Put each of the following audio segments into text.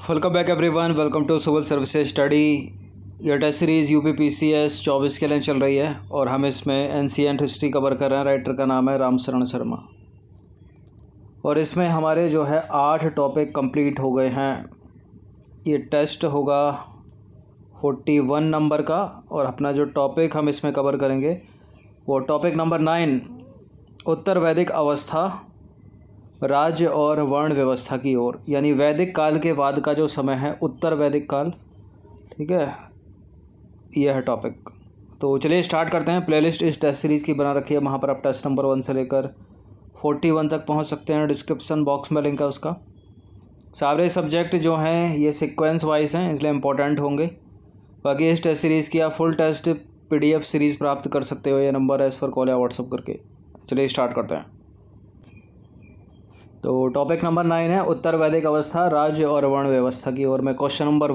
Welcome back everyone, welcome to civil services study. ये test series UPPCS 24 के लिए चल रही है और हम इसमें एंशिएंट हिस्ट्री कवर कर रहे हैं। राइटर का नाम है रामशरण शर्मा और इसमें हमारे जो है 8 टॉपिक कंप्लीट हो गए हैं। ये टेस्ट होगा 41 नंबर का और अपना जो टॉपिक हम इसमें कवर करेंगे वो टॉपिक नंबर 9, उत्तर वैदिक अवस्था, राज्य और वर्ण व्यवस्था की ओर, यानी वैदिक काल के बाद का जो समय है उत्तर वैदिक काल। ठीक है, यह है टॉपिक। तो चलिए स्टार्ट करते हैं। प्लेलिस्ट इस टेस्ट सीरीज़ की बना रखी है, वहाँ पर आप टेस्ट नंबर 1 से लेकर 41 तक पहुँच सकते हैं। डिस्क्रिप्शन बॉक्स में लिंक है उसका। सारे सब्जेक्ट जो हैं ये सीक्वेंस वाइज हैं, इसलिए इम्पोर्टेंट होंगे। बाकी इस टेस्ट सीरीज़ की आप फुल टेस्ट PDF सीरीज़ प्राप्त कर सकते हो। ये नंबर है, इस पर कॉल या व्हाट्सअप करके। चलिए स्टार्ट करते हैं। तो टॉपिक नंबर 9 है उत्तर वैदिक अवस्था, राज्य और वर्ण व्यवस्था की ओर में। क्वेश्चन नंबर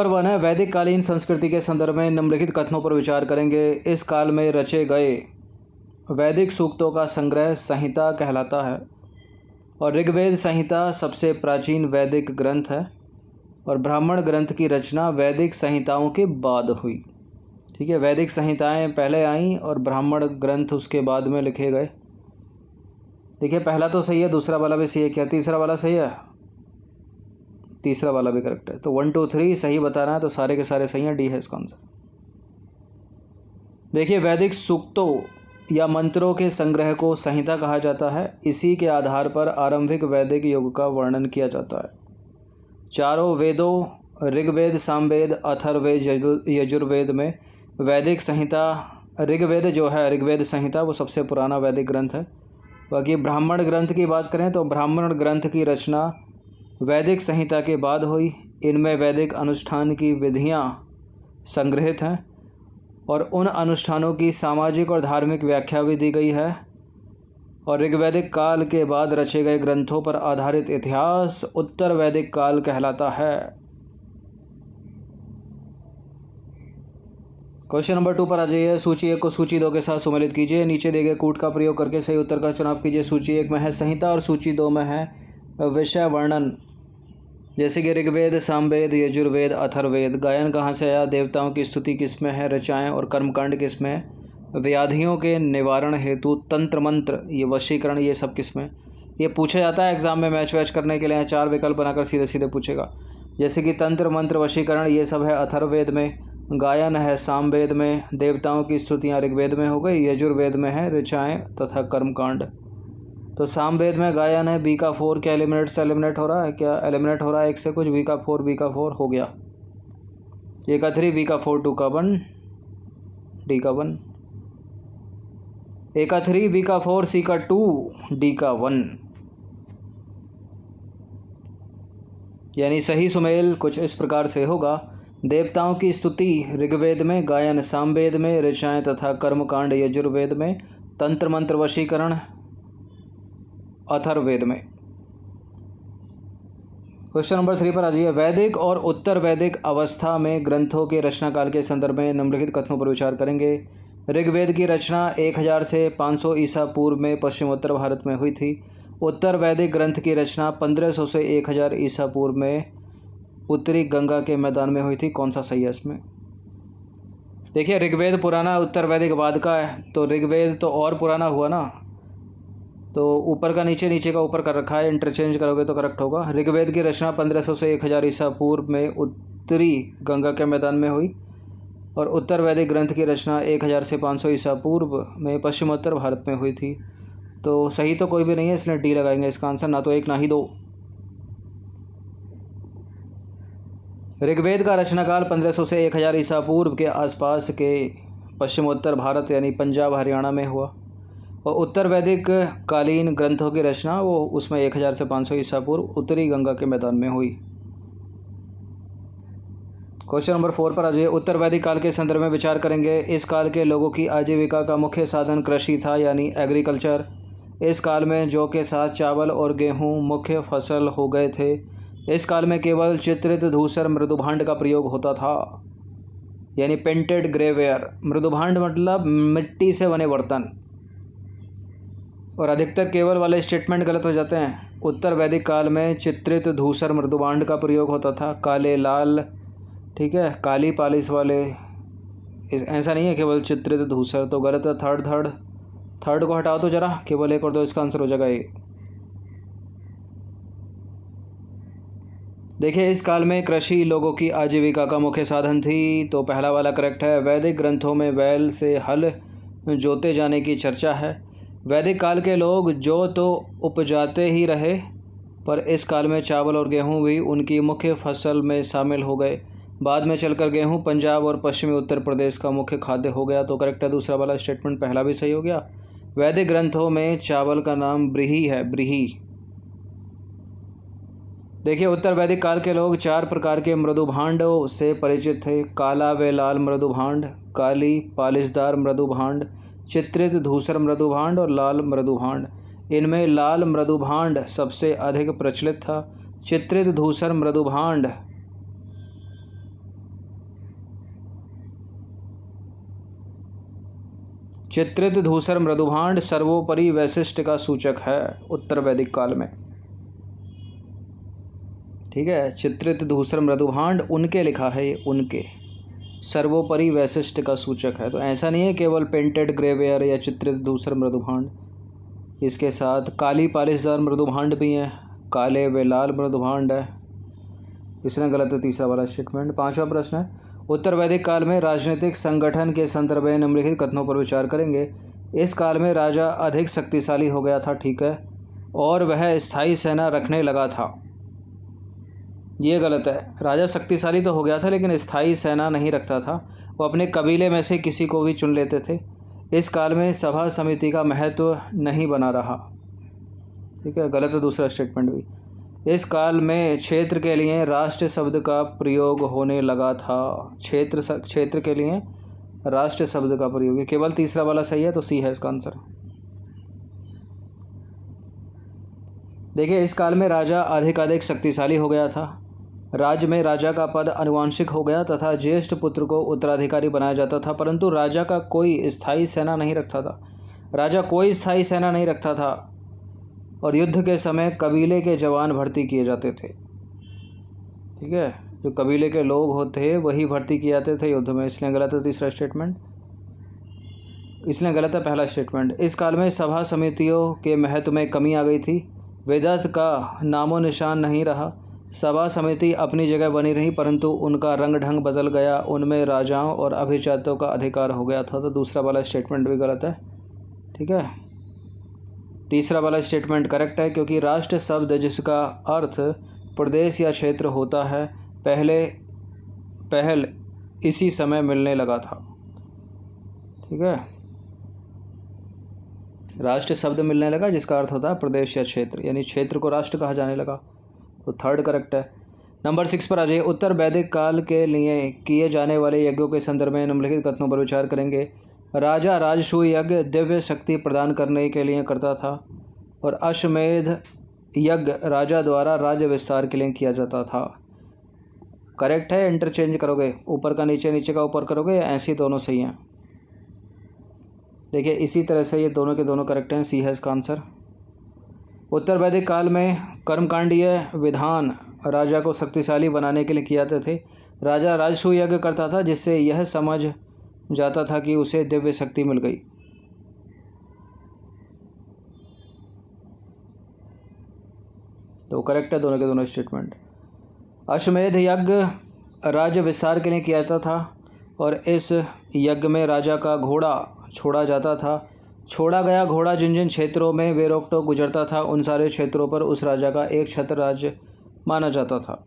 1 है, वैदिक कालीन संस्कृति के संदर्भ में निम्नलिखित कथनों पर विचार करेंगे। इस काल में रचे गए वैदिक सूक्तों का संग्रह संहिता कहलाता है और ऋग्वेद संहिता सबसे प्राचीन वैदिक ग्रंथ है और ब्राह्मण ग्रंथ की रचना वैदिक संहिताओं के बाद हुई। ठीक है, वैदिक संहिताएं पहले आईं और ब्राह्मण ग्रंथ उसके बाद में लिखे गए। देखिए, पहला तो सही है, दूसरा वाला भी सही है। क्या तीसरा वाला सही है? तीसरा वाला भी करेक्ट है। तो 1 2 3 सही बताना है, तो सारे के सारे सही हैं। डी है इसका आंसर। देखिए, वैदिक सूक्तों या मंत्रों के संग्रह को संहिता कहा जाता है। इसी के आधार पर आरंभिक वैदिक युग का वर्णन किया जाता है। चारों वेदों ऋग्वेद, सामवेद, अथर्ववेद, यजुर्वेद में वैदिक संहिता, ऋग्वेद जो है ऋग्वेद संहिता वो सबसे पुराना वैदिक ग्रंथ है। बाकी ब्राह्मण ग्रंथ की बात करें तो ब्राह्मण ग्रंथ की रचना वैदिक संहिता के बाद हुई। इनमें वैदिक अनुष्ठान की विधियां संग्रहित हैं और उन अनुष्ठानों की सामाजिक और धार्मिक व्याख्या भी दी गई है। और ऋग्वैदिक काल के बाद रचे गए ग्रंथों पर आधारित इतिहास उत्तर वैदिक काल कहलाता है। क्वेश्चन नंबर 2 पर आ जाइए। सूची 1 को सूची 2 के साथ सम्मिलित कीजिए। नीचे दिए गए कूट का प्रयोग करके सही उत्तर का चुनाव कीजिए। सूची 1 में है संहिता और सूची 2 में है विषय वर्णन। जैसे कि ऋग्वेद, सामवेद, यजुर्वेद, अथर्ववेद। गायन कहाँ से आया? देवताओं की स्तुति किसमें है? रचाएं और कर्मकांड किसमें है? व्याधियों के निवारण हेतु तंत्र मंत्र, ये वशीकरण, ये सब किसमें? ये पूछा जाता है एग्जाम में मैच वैच करने के लिए। 4 विकल्प बनाकर सीधे सीधे पूछेगा। जैसे कि तंत्र मंत्र, वशीकरण, ये सब है अथर्ववेद में। गायन है सामवेद में। देवताओं की स्तुतियाँ ऋग्वेद में हो गई। यजुर्वेद में है ऋचाएँ तथा कर्मकांड। तो सामवेद में गायन है। बी का 4 क्या एलिमिनेट से एलिमिनेट हो रहा है? क्या एलिमिनेट हो रहा है? 1 से कुछ। बी का 4 हो गया। ए का 3, बी का 4, 2 का 1, डी का 1। ए का 3, बी का 4, सी का 2, डी का 1। यानी सही सुमेल कुछ इस प्रकार से होगा। देवताओं की स्तुति ऋग्वेद में, गायन सामवेद में, ऋचाएँ तथा कर्मकांड यजुर्वेद में, तंत्र मंत्र वशीकरण अथर्ववेद में। क्वेश्चन नंबर 3 पर आ जाइए। वैदिक और उत्तर वैदिक अवस्था में ग्रंथों के रचनाकाल के संदर्भ में निम्नलिखित कथनों पर विचार करेंगे। ऋग्वेद की रचना 1000 से 500 ईसा पूर्व में पश्चिमोत्तर भारत में हुई थी। उत्तर वैदिक ग्रंथ की रचना 1500 से 1000 ईसा पूर्व में उत्तरी गंगा के मैदान में हुई थी। कौन सा सही है इसमें? देखिए, ऋग्वेद पुराना, उत्तर वैदिक बाद का है, तो ऋग्वेद तो और पुराना हुआ ना, तो ऊपर का नीचे, नीचे का ऊपर कर रखा है। इंटरचेंज करोगे तो करेक्ट होगा। ऋग्वेद की रचना 1500 से 1000 ईसा पूर्व में उत्तरी गंगा के मैदान में हुई और उत्तर वैदिक ग्रंथ की रचना 1000 से 500 ईसा पूर्व में पश्चिमोत्तर भारत में हुई थी। तो सही तो कोई भी नहीं है, इसलिए डी लगाएंगे इसका आंसर। ना तो 1 ना ही 2। ऋग्वेद का रचनाकाल 1500 से 1000 ईसा पूर्व के आसपास के पश्चिमोत्तर भारत यानी पंजाब, हरियाणा में हुआ और उत्तर वैदिक कालीन ग्रंथों की रचना वो उसमें 1000 से 500 ईसा पूर्व उत्तरी गंगा के मैदान में हुई। क्वेश्चन नंबर 4 पर आ जाइए। उत्तर वैदिक काल के संदर्भ में विचार करेंगे। इस काल के लोगों की आजीविका का मुख्य साधन कृषि था, यानी एग्रीकल्चर। इस काल में जौ के साथ चावल और गेहूँ मुख्य फसल हो गए थे। इस काल में केवल चित्रित धूसर मृदुभांड का प्रयोग होता था, यानी पेंटेड ग्रेवेयर। मृदुभांड मतलब मिट्टी से बने बर्तन। और अधिकतर केवल वाले स्टेटमेंट गलत हो जाते हैं। उत्तर वैदिक काल में चित्रित धूसर मृदुभांड का प्रयोग होता था, काले लाल, ठीक है, काली पालिश वाले, ऐसा नहीं है केवल चित्रित धूसर, तो गलत है। थर्ड को हटाओ तो जरा, केवल एक और दो, इसका आंसर हो जाएगा ये। देखिए, इस काल में कृषि लोगों की आजीविका का मुख्य साधन थी, तो पहला वाला करेक्ट है। वैदिक ग्रंथों में बैल से हल जोते जाने की चर्चा है। वैदिक काल के लोग जो तो उपजाते ही रहे, पर इस काल में चावल और गेहूं भी उनकी मुख्य फसल में शामिल हो गए। बाद में चलकर गेहूं पंजाब और पश्चिमी उत्तर प्रदेश का मुख्य खाद्य हो गया, तो करेक्ट है दूसरा वाला स्टेटमेंट, पहला भी सही हो गया। वैदिक ग्रंथों में चावल का नाम ब्रीही है, ब्रीही। देखिए, उत्तर वैदिक काल के लोग 4 प्रकार के मृदुभांडों से परिचित थे, काला व लाल मृदुभांड, काली पालिशदार मृदुभांड, चित्रित धूसर मृदुभांड और लाल मृदुभांड। इनमें लाल मृदुभांड सबसे अधिक प्रचलित था। चित्रित धूसर मृदुभांड सर्वोपरि वैशिष्ट का सूचक है उत्तर वैदिक काल में, ठीक है। चित्रित धूसर मृदुभांड उनके लिखा है, ये उनके, सर्वोपरि वैशिष्ट का सूचक है। तो ऐसा नहीं है केवल पेंटेड ग्रेवेयर या चित्रित धूसर मृदुभांड, इसके साथ काली पालिशदार मृदुभांड भी हैं, काले व लाल मृदुभांड है। इसने गलत है तीसरा वाला स्टेटमेंट। 5वां प्रश्न है, उत्तर वैदिक काल में राजनीतिक संगठन के संदर्भ में निम्नलिखित कथनों पर विचार करेंगे। इस काल में राजा अधिक शक्तिशाली हो गया था, ठीक है, और वह स्थायी सेना रखने लगा था। ये गलत है। राजा शक्तिशाली तो हो गया था, लेकिन स्थायी सेना नहीं रखता था, वो अपने कबीले में से किसी को भी चुन लेते थे। इस काल में सभा समिति का महत्व नहीं बना रहा, ठीक है, गलत है दूसरा स्टेटमेंट भी। इस काल में क्षेत्र के लिए राष्ट्र शब्द का प्रयोग होने लगा था, क्षेत्र के लिए राष्ट्र शब्द का प्रयोग है, केवल तीसरा वाला सही है, तो सी है इसका आंसर। देखिए, इस काल में राजा अधिक शक्तिशाली हो गया था। राज्य में राजा का पद आनुवंशिक हो गया तथा ज्येष्ठ पुत्र को उत्तराधिकारी बनाया जाता था, परंतु राजा का कोई स्थायी सेना नहीं रखता था। और युद्ध के समय कबीले के जवान भर्ती किए जाते थे, ठीक है, जो कबीले के लोग होते वही भर्ती किए जाते थे युद्ध में, इसलिए गलत है तीसरा स्टेटमेंट, इसलिए गलत है पहला स्टेटमेंट। इस काल में सभा समितियों के महत्व में कमी आ गई थी, वेदांत का नामो निशान नहीं रहा। सभा समिति अपनी जगह बनी रही, परंतु उनका रंग ढंग बदल गया, उनमें राजाओं और अभिजातों का अधिकार हो गया था, तो दूसरा वाला स्टेटमेंट भी गलत है, ठीक है। तीसरा वाला स्टेटमेंट करेक्ट है, क्योंकि राष्ट्र शब्द जिसका अर्थ प्रदेश या क्षेत्र होता है पहल इसी समय मिलने लगा था, ठीक है। राष्ट्र शब्द मिलने लगा जिसका अर्थ होता है प्रदेश या क्षेत्र, यानी क्षेत्र को राष्ट्र कहा जाने लगा, तो थर्ड करेक्ट है। नंबर 6 पर आ जाइए। उत्तर वैदिक काल के लिए किए जाने वाले यज्ञों के संदर्भ में निम्नलिखित कथनों पर विचार करेंगे। राजा राजसूय यज्ञ दिव्य शक्ति प्रदान करने के लिए करता था, और अश्वमेध यज्ञ राजा द्वारा राज्य विस्तार के लिए किया जाता था। करेक्ट है, इंटरचेंज करोगे, ऊपर का नीचे, नीचे का ऊपर करोगे, या ऐसे दोनों सही हैं। देखिए, इसी तरह से ये दोनों के दोनों करेक्ट हैं, सी है इसका आंसर। उत्तर वैदिक काल में कर्मकांडीय विधान राजा को शक्तिशाली बनाने के लिए किए जाते थे। राजा राजसूय यज्ञ करता था, जिससे यह समझ जाता था कि उसे दिव्य शक्ति मिल गई। तो करेक्ट है दोनों के दोनों स्टेटमेंट। अश्वमेध यज्ञ राज्य विस्तार के लिए किया जाता था, और इस यज्ञ में राजा का घोड़ा छोड़ा जाता था। छोड़ा गया घोड़ा जिन जिन क्षेत्रों में वे रोक टोक गुजरता था, उन सारे क्षेत्रों पर उस राजा का एक छत्र राज्य माना जाता था।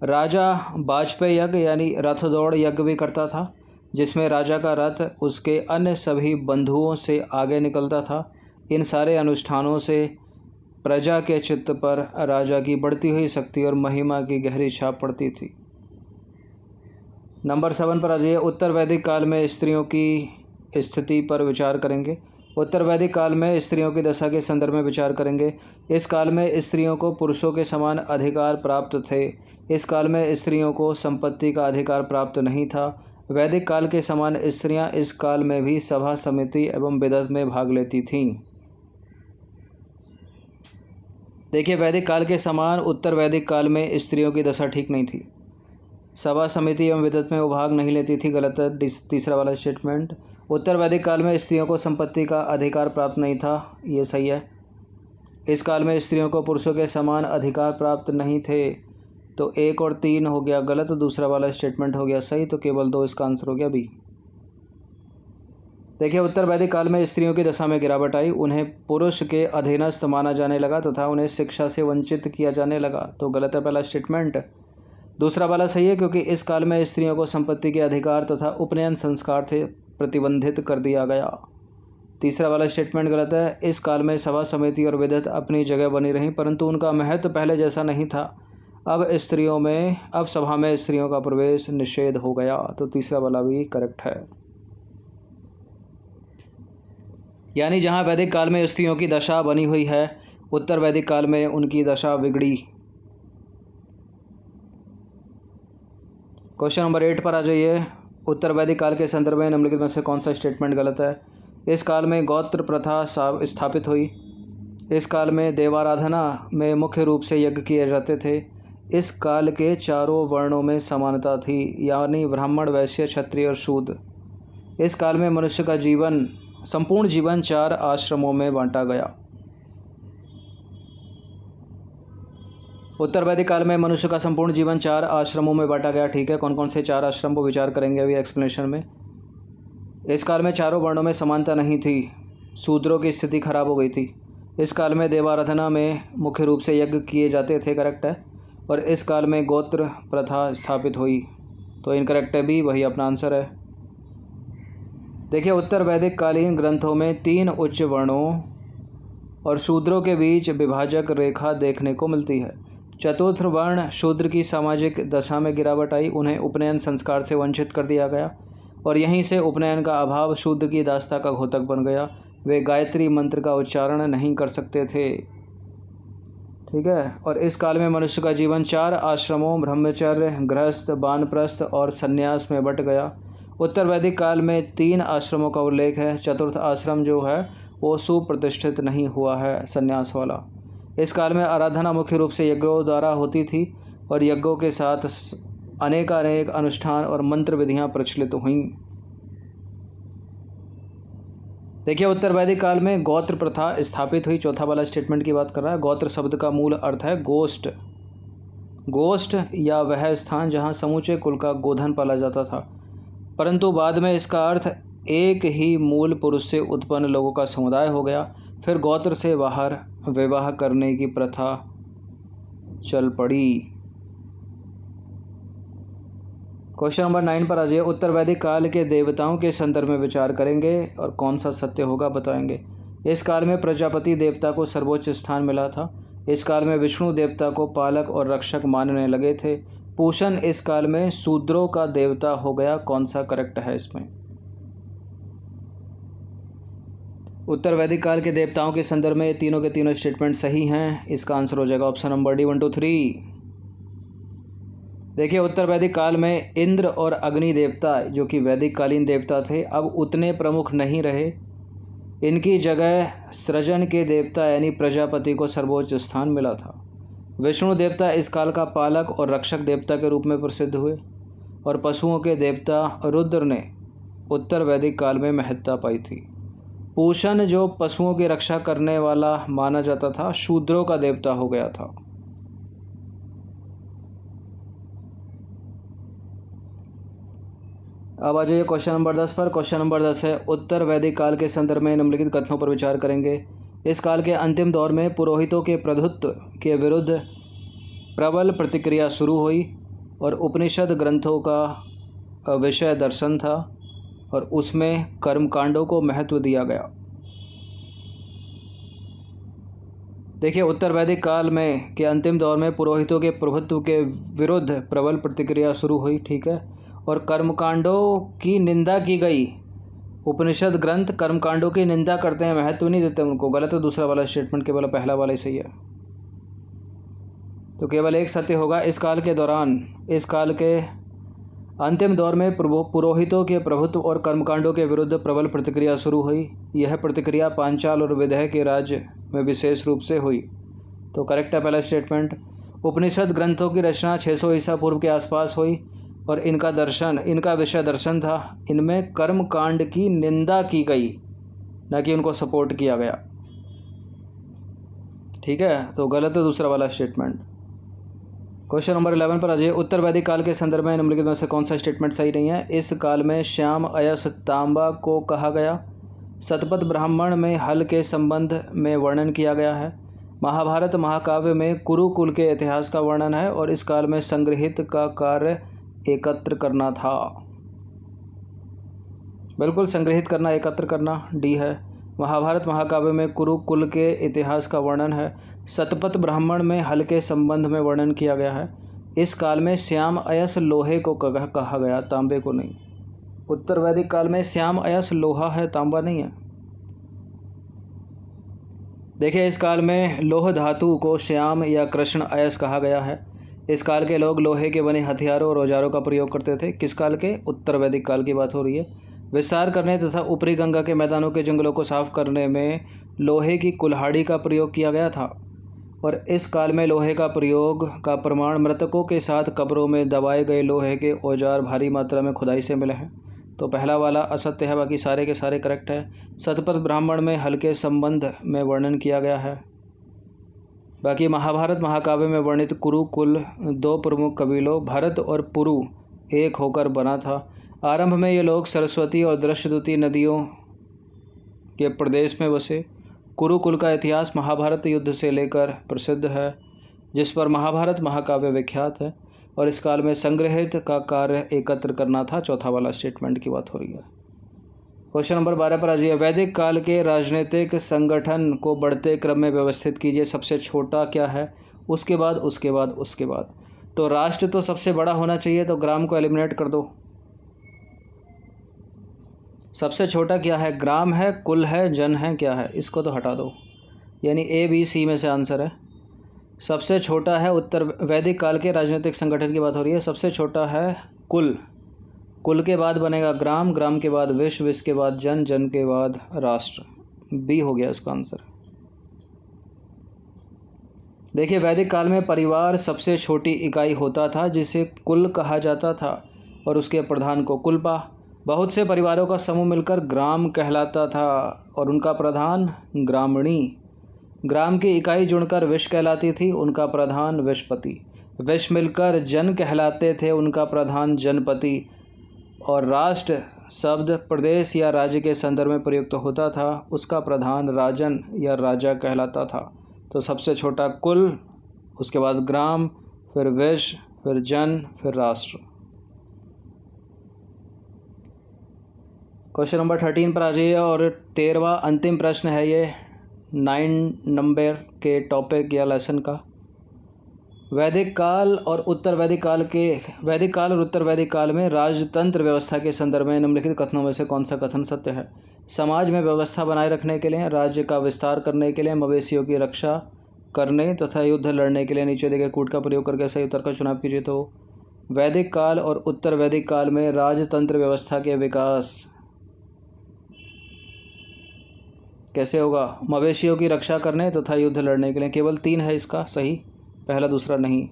राजा वाजपेयी यज्ञ यानी रथ दौड़ यज्ञ भी करता था, जिसमें राजा का रथ उसके अन्य सभी बंधुओं से आगे निकलता था। इन सारे अनुष्ठानों से प्रजा के चित्त पर राजा की बढ़ती हुई शक्ति और महिमा की गहरी छाप पड़ती थी। नंबर 7 पर आ जाइए। उत्तर वैदिक काल में स्त्रियों की स्थिति पर विचार करेंगे। उत्तर वैदिक काल में स्त्रियों की दशा के संदर्भ में विचार करेंगे। इस काल में स्त्रियों को पुरुषों के समान अधिकार प्राप्त थे। इस काल में स्त्रियों को संपत्ति का अधिकार प्राप्त नहीं था। वैदिक काल के समान स्त्रियां इस काल में भी सभा समिति एवं बिदअत में भाग लेती थीं। देखिए, वैदिक काल के समान उत्तर वैदिक काल में स्त्रियों की दशा ठीक नहीं थी। सभा समिति एवं विदत में वो भाग नहीं लेती थी, गलत है तीसरा वाला स्टेटमेंट। उत्तर वैदिक काल में स्त्रियों को संपत्ति का अधिकार प्राप्त नहीं था, ये सही है। इस काल में स्त्रियों को पुरुषों के समान अधिकार प्राप्त नहीं थे, तो 1 और 3 हो गया गलत, दूसरा वाला स्टेटमेंट हो गया सही, तो केवल 2 इसका आंसर हो गया बी। देखिए, उत्तर वैदिक काल में स्त्रियों की दशा में गिरावट आई, उन्हें पुरुष के अधीनस्थ माना जाने लगा तथा उन्हें शिक्षा से वंचित किया जाने लगा, तो गलत है पहला स्टेटमेंट। दूसरा वाला सही है, क्योंकि इस काल में स्त्रियों को संपत्ति के अधिकार तथा उपनयन संस्कार से प्रतिबंधित कर दिया गया। तीसरा वाला स्टेटमेंट गलत है। इस काल में सभा समिति और विदत अपनी जगह बनी रहीं, परंतु उनका महत्व पहले जैसा नहीं था। अब सभा में स्त्रियों का प्रवेश निषेध हो गया, तो तीसरा वाला भी करेक्ट है। यानी जहाँ वैदिक काल में स्त्रियों की दशा बनी हुई है, उत्तर वैदिक काल में उनकी दशा बिगड़ी। क्वेश्चन नंबर 8 पर आ जाइए। उत्तर वैदिक काल के संदर्भ में निम्नलिखित में से कौन सा स्टेटमेंट गलत है? इस काल में गोत्र प्रथा स्थापित हुई। इस काल में देवाराधना में मुख्य रूप से यज्ञ किए जाते थे। इस काल के चारों वर्णों में समानता थी, यानी ब्राह्मण, वैश्य, क्षत्रिय और शूद्र। इस काल में मनुष्य का संपूर्ण जीवन 4 आश्रमों में बांटा गया। उत्तर वैदिक काल में मनुष्य का संपूर्ण जीवन 4 आश्रमों में बांटा गया, ठीक है। कौन कौन से 4 आश्रम को विचार करेंगे अभी एक्सप्लेनेशन में। इस काल में चारों वर्णों में समानता नहीं थी, शूद्रों की स्थिति खराब हो गई थी। इस काल में देवाराधना में मुख्य रूप से यज्ञ किए जाते थे, करेक्ट है। और इस काल में गोत्र प्रथा स्थापित हुई, तो इनकरेक्ट है भी, वही अपना आंसर है। देखिए, उत्तर वैदिक कालीन ग्रंथों में 3 उच्च वर्णों और शूद्रों के बीच विभाजक रेखा देखने को मिलती है। चतुर्थ वर्ण शूद्र की सामाजिक दशा में गिरावट आई, उन्हें उपनयन संस्कार से वंचित कर दिया गया और यहीं से उपनयन का अभाव शूद्र की दास्ता का घोतक बन गया। वे गायत्री मंत्र का उच्चारण नहीं कर सकते थे, ठीक है। और इस काल में मनुष्य का जीवन 4 आश्रमों ब्रह्मचर्य, गृहस्थ, वानप्रस्थ और संन्यास में बट गया। उत्तर वैदिक काल में 3 आश्रमों का उल्लेख है। चतुर्थ आश्रम जो है वो सुप्रतिष्ठित नहीं हुआ है, संन्यास वाला। इस काल में आराधना मुख्य रूप से यज्ञों द्वारा होती थी और यज्ञों के साथ अनेक अनुष्ठान और मंत्र विधियाँ प्रचलित हुईं। देखिए, उत्तर वैदिक काल में गोत्र प्रथा स्थापित हुई। चौथा वाला स्टेटमेंट की बात कर रहा है। गोत्र शब्द का मूल अर्थ है गोष्ठ। गोष्ठ या वह स्थान जहाँ समूचे कुल का गोधन पाला जाता था, परंतु बाद में इसका अर्थ एक ही मूल पुरुष से उत्पन्न लोगों का समुदाय हो गया। फिर गोत्र से बाहर विवाह करने की प्रथा चल पड़ी। क्वेश्चन नंबर 9 पर आ जाइए। उत्तर वैदिक काल के देवताओं के संदर्भ में विचार करेंगे और कौन सा सत्य होगा बताएंगे। इस काल में प्रजापति देवता को सर्वोच्च स्थान मिला था। इस काल में विष्णु देवता को पालक और रक्षक मानने लगे थे। पूषण इस काल में शूद्रों का देवता हो गया। कौन सा करेक्ट है इसमें? उत्तर वैदिक काल के देवताओं के संदर्भ में तीनों के तीनों स्टेटमेंट सही हैं। इसका आंसर हो जाएगा ऑप्शन नंबर डी 1 2 3। देखिए, उत्तर वैदिक काल में इंद्र और अग्नि देवता जो कि वैदिक कालीन देवता थे, अब उतने प्रमुख नहीं रहे। इनकी जगह सृजन के देवता यानी प्रजापति को सर्वोच्च स्थान मिला था। विष्णु देवता इस काल का पालक और रक्षक देवता के रूप में प्रसिद्ध हुए और पशुओं के देवता रुद्र ने उत्तर वैदिक काल में महत्ता पाई थी। पूषण जो पशुओं की रक्षा करने वाला माना जाता था, शूद्रों का देवता हो गया था। अब आ जाइए क्वेश्चन नंबर 10 पर। क्वेश्चन नंबर 10 है, उत्तर वैदिक काल के संदर्भ में निम्नलिखित कथनों पर विचार करेंगे। इस काल के अंतिम दौर में पुरोहितों के प्रभुत्व के विरुद्ध प्रबल प्रतिक्रिया शुरू हुई और उपनिषद ग्रंथों का विषय दर्शन था और उसमें कर्मकांडों को महत्व दिया गया। देखिए, उत्तर वैदिक काल में के अंतिम दौर में पुरोहितों के प्रभुत्व के विरुद्ध प्रबल प्रतिक्रिया शुरू हुई, ठीक है, और कर्मकांडों की निंदा की गई। उपनिषद ग्रंथ कर्मकांडों की निंदा करते हैं, महत्व नहीं देते उनको, गलत है दूसरा वाला स्टेटमेंट, केवल पहला वाला ही सही है। तो केवल एक सत्य होगा। इस काल के अंतिम दौर में पुरोहितों के प्रभुत्व और कर्मकांडों के विरुद्ध प्रबल प्रतिक्रिया शुरू हुई। यह प्रतिक्रिया पांचाल और विदेह के राज्य में विशेष रूप से हुई। तो करेक्ट है पहला स्टेटमेंट। उपनिषद ग्रंथों की रचना 600 ईसा पूर्व के आसपास हुई और इनका विषय दर्शन था। इनमें कर्म कांड की निंदा की गई, न कि उनको सपोर्ट किया गया। ठीक है, तो गलत है दूसरा वाला स्टेटमेंट। क्वेश्चन नंबर 11 पर आ जाइए। उत्तर वैदिक काल के संदर्भ में निम्नलिखित में से कौन सा स्टेटमेंट सही नहीं है? इस काल में श्याम अयस तांबा को कहा गया। शतपथ ब्राह्मण में हल के संबंध में वर्णन किया गया है। महाभारत महाकाव्य में कुरुकुल के इतिहास का वर्णन है और इस काल में संग्रहित का कार्य एकत्र करना था। बिल्कुल, संग्रहित करना, एकत्र करना, डी है। महाभारत महाकाव्य में कुरुकुल के इतिहास का वर्णन है। शतपथ ब्राह्मण में हल के संबंध में वर्णन किया गया है। इस काल में श्याम अयस लोहे को कहा गया, तांबे को नहीं। उत्तर वैदिक काल में श्याम अयस लोहा है, तांबा नहीं है। देखिए, इस काल में लोह धातु को श्याम या कृष्ण अयस कहा गया है। इस काल के लोग लोहे के बने हथियारों और औजारों का प्रयोग करते थे। किस काल के? उत्तर वैदिक काल की बात हो रही है। विस्तार करने तथा ऊपरी गंगा के मैदानों के जंगलों को साफ करने में लोहे की कुल्हाड़ी का प्रयोग किया गया था और इस काल में लोहे का प्रयोग का प्रमाण मृतकों के साथ कब्रों में दबाए गए लोहे के औजार भारी मात्रा में खुदाई से मिले हैं। तो पहला वाला असत्य है, बाकी सारे के सारे करेक्ट है। शतपथ ब्राह्मण में हल के संबंध में वर्णन किया गया है। बाकी महाभारत महाकाव्य में वर्णित कुरुकुल दो प्रमुख कबीलों भरत और पुरु एक होकर बना था। आरंभ में ये लोग सरस्वती और दृष्टद्युति नदियों के प्रदेश में बसे। कुरुकुल का इतिहास महाभारत युद्ध से लेकर प्रसिद्ध है, जिस पर महाभारत महाकाव्य विख्यात है और इस काल में संग्रहित का कार्य एकत्र करना था। चौथा वाला स्टेटमेंट की बात हो रही है। क्वेश्चन नंबर 12 पर आ जाइए। वैदिक काल के राजनीतिक संगठन को बढ़ते क्रम में व्यवस्थित कीजिए। सबसे छोटा क्या है, उसके बाद उसके बाद उसके बाद। तो राष्ट्र तो सबसे बड़ा होना चाहिए, तो ग्राम को एलिमिनेट कर दो। सबसे छोटा क्या है? ग्राम है, कुल है, जन है, क्या है? इसको तो हटा दो, यानी ए बी सी में से आंसर है। सबसे छोटा है उत्तर वैदिक काल के राजनीतिक संगठन की बात हो रही है। सबसे छोटा है कुल, कुल के बाद बनेगा ग्राम, ग्राम के बाद विश्व, विश्व के बाद जन, जन के बाद राष्ट्र। बी हो गया इसका आंसर। देखिए, वैदिक काल में परिवार सबसे छोटी इकाई होता था जिसे कुल कहा जाता था और उसके प्रधान को कुलपा। बहुत से परिवारों का समूह मिलकर ग्राम कहलाता था और उनका प्रधान ग्रामणी। ग्राम की इकाई जुड़कर विश्व कहलाती थी, उनका प्रधान विश्वपति। विश्व मिलकर जन कहलाते थे, उनका प्रधान जनपति। और राष्ट्र शब्द प्रदेश या राज्य के संदर्भ में प्रयुक्त होता था, उसका प्रधान राजन या राजा कहलाता था। तो सबसे छोटा कुल, उसके बाद ग्राम, फिर विश्व, फिर जन, फिर राष्ट्र। क्वेश्चन नंबर 13 पर आ जाइए और 13वां अंतिम प्रश्न है ये 9 नंबर के टॉपिक या लेसन का। वैदिक काल और उत्तर वैदिक काल में राजतंत्र व्यवस्था के संदर्भ में निम्नलिखित कथनों में से कौन सा कथन सत्य है? समाज में व्यवस्था बनाए रखने के लिए, राज्य का विस्तार करने के लिए, मवेशियों की रक्षा करने तथा युद्ध लड़ने के लिए नीचे दिए गए कूट का प्रयोग करके सही उत्तर का चुनाव कीजिए। तो वैदिक काल और उत्तर वैदिक काल में राजतंत्र व्यवस्था के विकास कैसे होगा? मवेशियों की रक्षा करने तथा युद्ध लड़ने के लिए। केवल 3 है इसका सही, पहला दूसरा नहीं,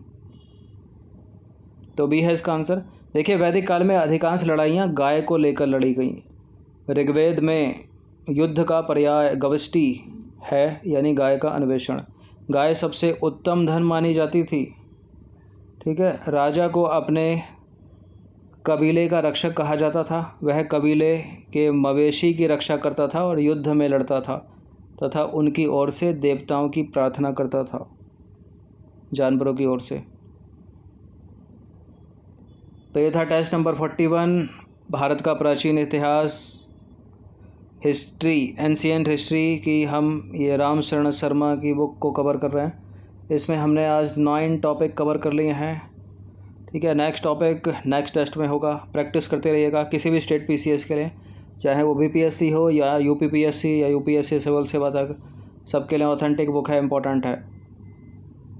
तो बी है इसका आंसर। देखिए, वैदिक काल में अधिकांश लड़ाइयाँ गाय को लेकर लड़ी गई। ऋग्वेद में युद्ध का पर्याय गवष्टि है, यानी गाय का अन्वेषण। गाय सबसे उत्तम धन मानी जाती थी। ठीक है, राजा को अपने कबीले का रक्षक कहा जाता था। वह कबीले के मवेशी की रक्षा करता था और युद्ध में लड़ता था तथा उनकी ओर से देवताओं की प्रार्थना करता था, जानवरों की ओर से। तो ये था टेस्ट नंबर 41, भारत का प्राचीन इतिहास, हिस्ट्री, एंशिएंट हिस्ट्री की हम ये राम शरण शर्मा की बुक को कवर कर रहे हैं। इसमें हमने आज 9 टॉपिक कवर कर लिए हैं। ठीक है, नेक्स्ट टॉपिक नेक्स्ट टेस्ट में होगा। प्रैक्टिस करते रहिएगा किसी भी स्टेट पीसीएस के लिए, चाहे वो बीपीएससी हो या यूपीपीएससी या यूपीएससी सिविल सेवा तक, सबके लिए ऑथेंटिक बुक है, इंपॉर्टेंट है।